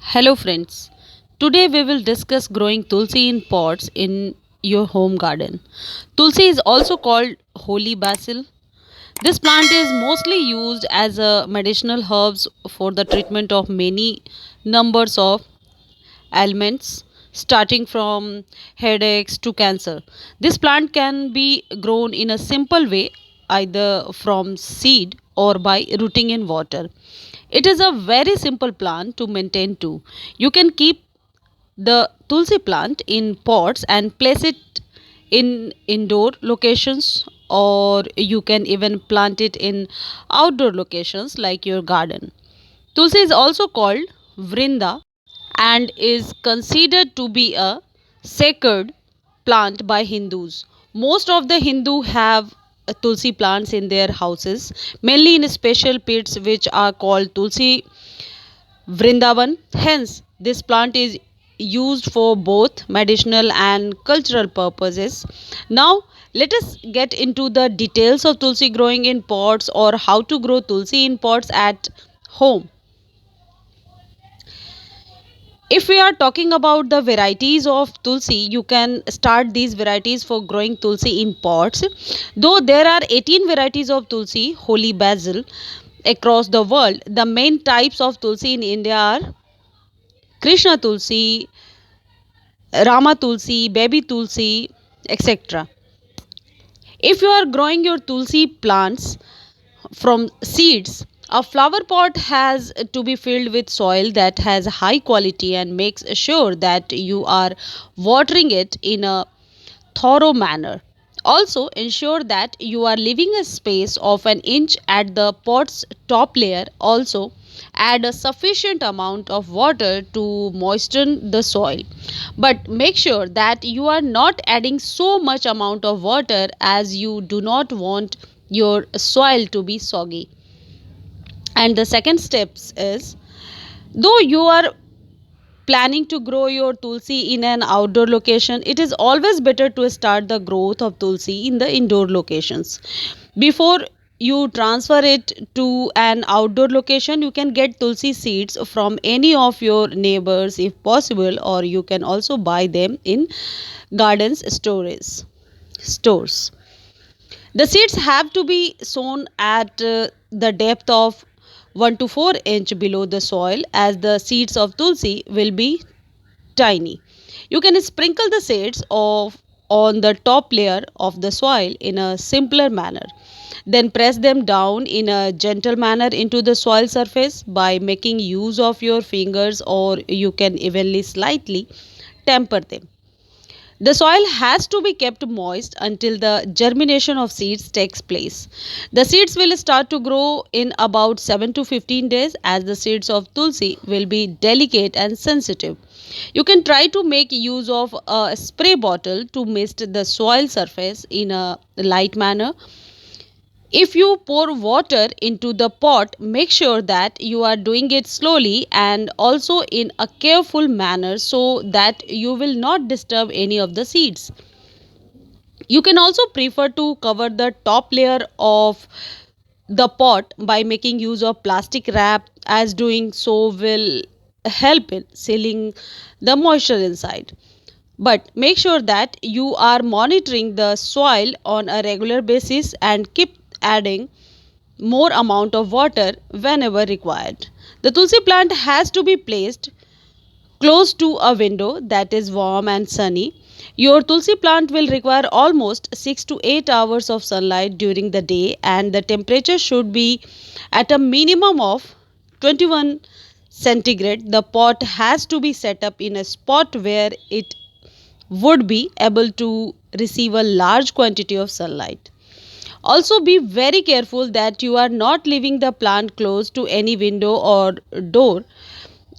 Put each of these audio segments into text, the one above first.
Hello friends. Today we will discuss growing tulsi in pots in your home garden. Tulsi is also called holy basil. This plant is mostly used as a medicinal herbs for the treatment of many numbers of ailments starting from headaches to cancer. This plant can be grown in a simple way either from seed or by rooting in water. It is a very simple plant to maintain too. You can keep the tulsi plant in pots and place it in indoor locations, or you can even plant it in outdoor locations like your garden. Tulsi is also called vrinda and is considered to be a sacred plant by Hindus. Most of the Hindu have tulsi plants in their houses, mainly in special pits which are called tulsi Vrindavan. Hence, this plant is used for both medicinal and cultural purposes. Now, let us get into the details of tulsi growing in pots or how to grow tulsi in pots at home. If we are talking about the varieties of tulsi, you can start these varieties for growing tulsi in pots. Though there are 18 varieties of tulsi, holy basil, across the world, the main types of tulsi in India are Krishna Tulsi, Rama Tulsi, Baby Tulsi, etc. If you are growing your Tulsi plants from seeds, a flower pot has to be filled with soil that has high quality and makes sure that you are watering it in a thorough manner. Also, ensure that you are leaving a space of an inch at the pot's top layer. Also, add a sufficient amount of water to moisten the soil. But make sure that you are not adding so much amount of water as you do not want your soil to be soggy. And the second steps is, though you are planning to grow your tulsi in an outdoor location, it is always better to start the growth of tulsi in the indoor locations. Before you transfer it to an outdoor location, you can get tulsi seeds from any of your neighbors if possible, or you can also buy them in gardens stores. The seeds have to be sown at the depth of 1 to 4 inch below the soil, as the seeds of tulsi will be tiny. You can sprinkle the seeds of on the top layer of the soil in a simpler manner. Then press them down in a gentle manner into the soil surface by making use of your fingers, or you can evenly slightly temper them. The soil has to be kept moist until the germination of seeds takes place. The seeds will start to grow in about 7 to 15 days, as the seeds of tulsi will be delicate and sensitive. You can try to make use of a spray bottle to mist the soil surface in a light manner. If you pour water into the pot, make sure that you are doing it slowly and also in a careful manner so that you will not disturb any of the seeds. You can also prefer to cover the top layer of the pot by making use of plastic wrap, as doing so will help in sealing the moisture inside. But make sure that you are monitoring the soil on a regular basis and keep adding more amount of water whenever required. The tulsi plant has to be placed close to a window that is warm and sunny. Your tulsi plant will require almost 6 to 8 hours of sunlight during the day, and the temperature should be at a minimum of 21 centigrade. The pot has to be set up in a spot where it would be able to receive a large quantity of sunlight. Also, be very careful that you are not leaving the plant close to any window or door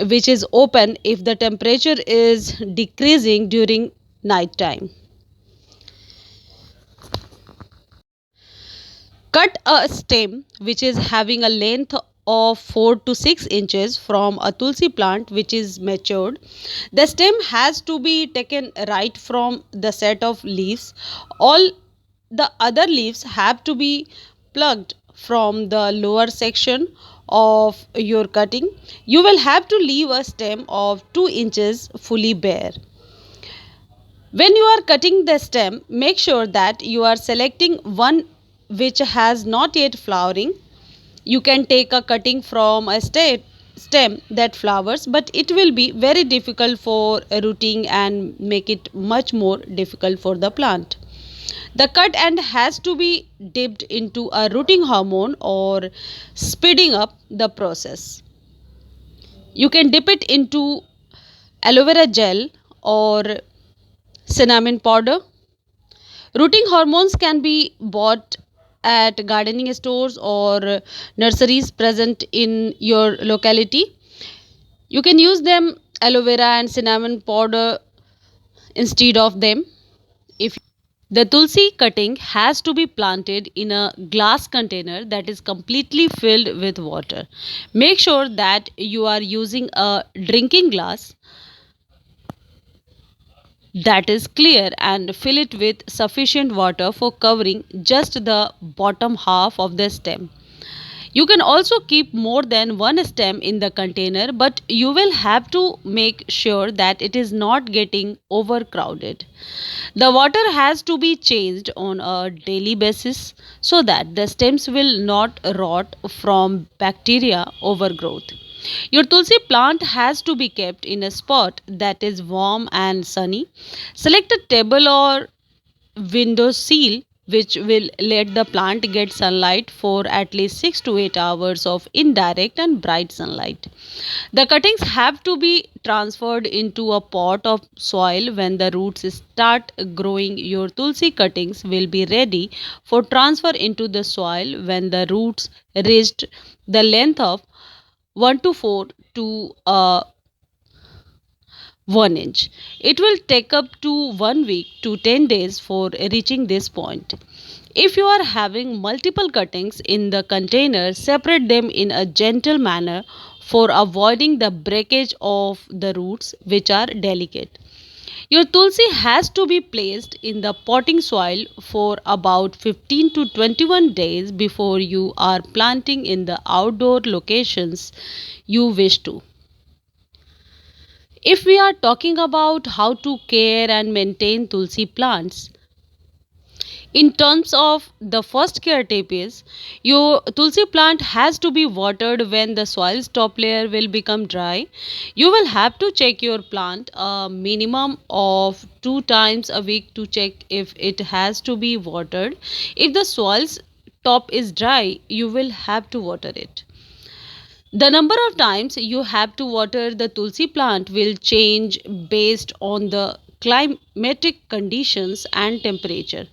which is open if the temperature is decreasing during night time. Cut a stem which is having a length of 4 to 6 inches from a tulsi plant which is matured. The stem has to be taken right from the set of leaves. All the other leaves have to be plucked from the lower section of your cutting, you will have to leave a stem of 2 inches fully bare. When you are cutting the stem, make sure that you are selecting one which has not yet flowering. You can take a cutting from a stem that flowers, but it will be very difficult for rooting and make it much more difficult for the plant. The cut end has to be dipped into a rooting hormone or speeding up the process. You can dip it into aloe vera gel or cinnamon powder. Rooting hormones can be bought at gardening stores or nurseries present in your locality. You can use them aloe vera and cinnamon powder instead of them. If the tulsi cutting has to be planted in a glass container that is completely filled with water. Make sure that you are using a drinking glass that is clear and fill it with sufficient water for covering just the bottom half of the stem. You can also keep more than one stem in the container, but you will have to make sure that it is not getting overcrowded. The water has to be changed on a daily basis so that the stems will not rot from bacteria overgrowth. Your tulsi plant has to be kept in a spot that is warm and sunny. Select a table or window sill which will let the plant get sunlight for at least 6 to 8 hours of indirect and bright sunlight. The cuttings have to be transferred into a pot of soil when the roots start growing. Your tulsi cuttings will be ready for transfer into the soil when the roots reached the length of 1 to 4 to 1 inch. It will take up to 1 week to 10 days for reaching this point. If you are having multiple cuttings in the container, separate them in a gentle manner for avoiding the breakage of the roots, which are delicate. Your tulsi has to be placed in the potting soil for about 15 to 21 days before you are planting in the outdoor locations you wish to. If we are talking about how to care and maintain tulsi plants, in terms of the first care tip is your tulsi plant has to be watered when the soil's top layer will become dry. You will have to check your plant a minimum of 2 times a week to check if it has to be watered. If the soil's top is dry, you will have to water it. The number of times you have to water the tulsi plant will change based on the climatic conditions and temperature.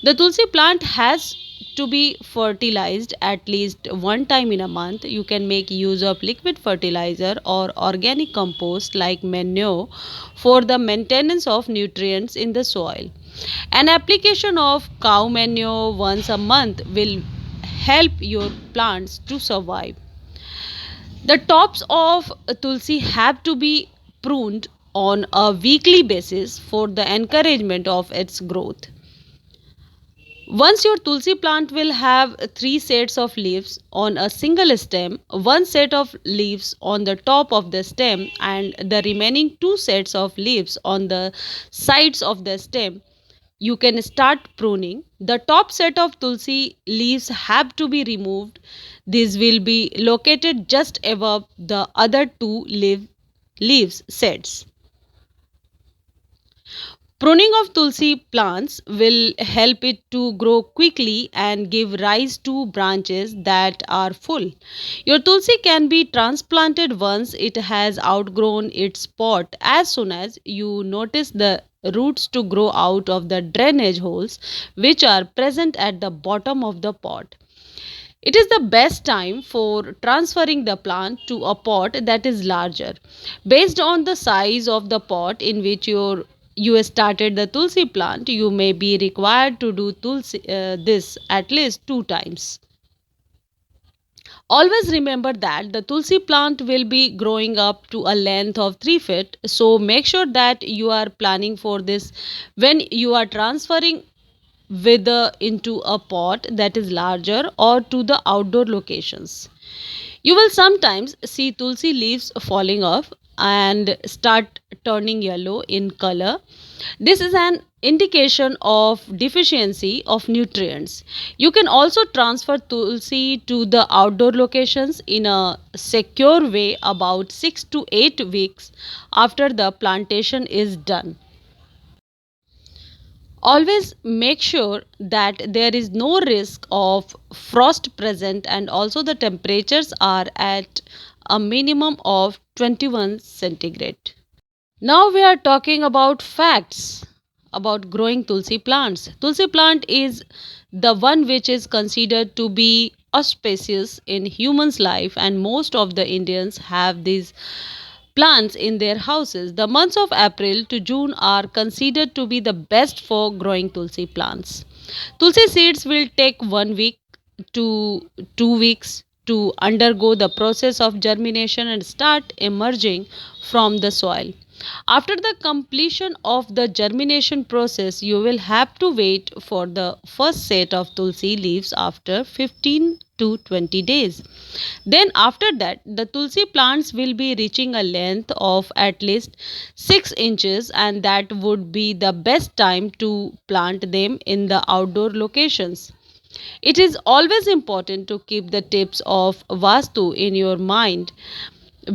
The tulsi plant has to be fertilized at least 1 time in a month. You can make use of liquid fertilizer or organic compost like manure for the maintenance of nutrients in the soil. An application of cow manure once a month will help your plants to survive. The tops of tulsi have to be pruned on a weekly basis for the encouragement of its growth. Once your tulsi plant will have 3 sets of leaves on a single stem, 1 set of leaves on the top of the stem, and the remaining 2 sets of leaves on the sides of the stem. You can start pruning. The top set of tulsi leaves have to be removed. These will be located just above the other two leaves sets. Pruning of tulsi plants will help it to grow quickly and give rise to branches that are full. Your tulsi can be transplanted once it has outgrown its pot. As soon as you notice the roots to grow out of the drainage holes which are present at the bottom of the pot. It is the best time for transferring the plant to a pot that is larger. Based on the size of the pot in which you started the tulsi plant, you may be required to do this at least 2 times. Always remember that the tulsi plant will be growing up to a length of 3 feet, so make sure that you are planning for this when you are transferring whether into a pot that is larger or to the outdoor locations. You will sometimes see tulsi leaves falling off and start turning yellow in color. This is an indication of deficiency of nutrients. You can also transfer tulsi to the outdoor locations in a secure way about 6 to 8 weeks after the plantation is done. Always make sure that there is no risk of frost present and also the temperatures are at a minimum of 21 centigrade. Now we are talking about facts about growing tulsi plants. Tulsi plant is the one which is considered to be auspicious in humans life, and most of the Indians have these plants in their houses. The months of April to June are considered to be the best for growing tulsi plants. Tulsi seeds will take 1 week to 2 weeks to undergo the process of germination and start emerging from the soil. After the completion of the germination process, you will have to wait for the first set of tulsi leaves after 15 to 20 days. Then, after that, the tulsi plants will be reaching a length of at least 6 inches, and that would be the best time to plant them in the outdoor locations. It is always important to keep the tips of Vastu in your mind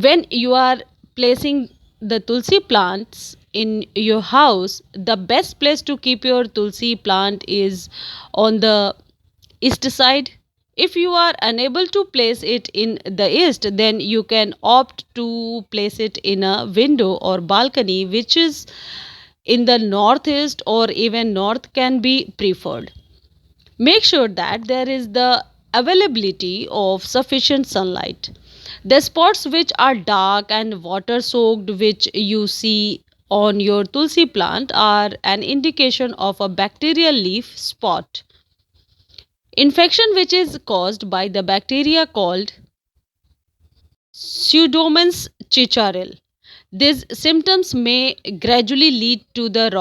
when you are placing the tulsi plants in your house. The best place to keep your tulsi plant is on the east side. If you are unable to place it in the east, then you can opt to place it in a window or balcony which is in the northeast, or even north can be preferred. Make sure that there is the availability of sufficient sunlight. The spots which are dark and water soaked, which you see on your tulsi plant, are an indication of a bacterial leaf spot infection which is caused by the bacteria called Pseudomonas chicharil. These symptoms may gradually lead to the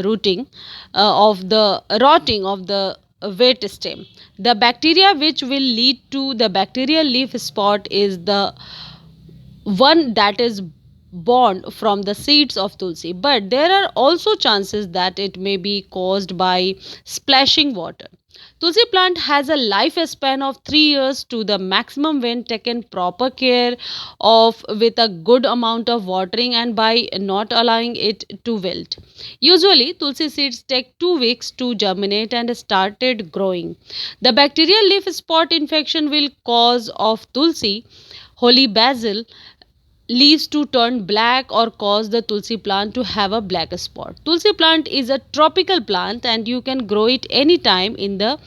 rotting of the wet stem. The bacteria which will lead to the bacterial leaf spot is the one that is born from the seeds of tulsi, but there are also chances that it may be caused by splashing water. Tulsi plant has a lifespan of 3 years to the maximum when taken proper care of with a good amount of watering and by not allowing it to wilt. Usually tulsi seeds take 2 weeks to germinate and started growing. The bacterial leaf spot infection will cause of tulsi holy basil leaves to turn black or cause the tulsi plant to have a black spot. Tulsi plant is a tropical plant and you can grow it anytime in the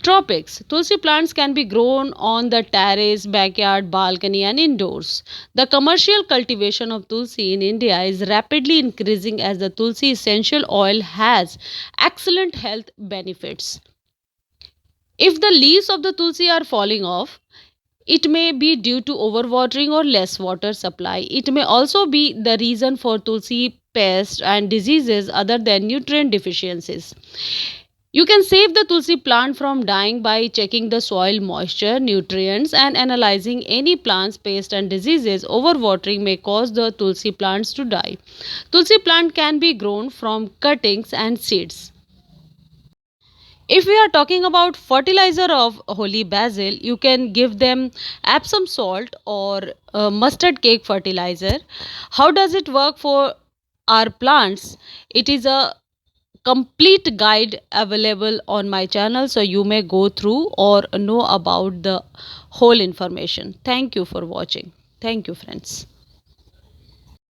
tropics. Tulsi plants can be grown on the terrace, backyard, balcony, and indoors. The commercial cultivation of tulsi in India is rapidly increasing as the tulsi essential oil has excellent health benefits. If the leaves of the tulsi are falling off, it may be due to overwatering or less water supply. It may also be the reason for tulsi pests and diseases other than nutrient deficiencies. You can save the tulsi plant from dying by checking the soil moisture, nutrients, and analyzing any plants, pests, and diseases. Overwatering may cause the tulsi plants to die. Tulsi plant can be grown from cuttings and seeds. If we are talking about fertilizer of holy basil, you can give them Epsom salt or mustard cake fertilizer. How does it work for our plants? It is a complete guide available on my channel, so you may go through or know about the whole information. Thank you for watching. Thank you, friends.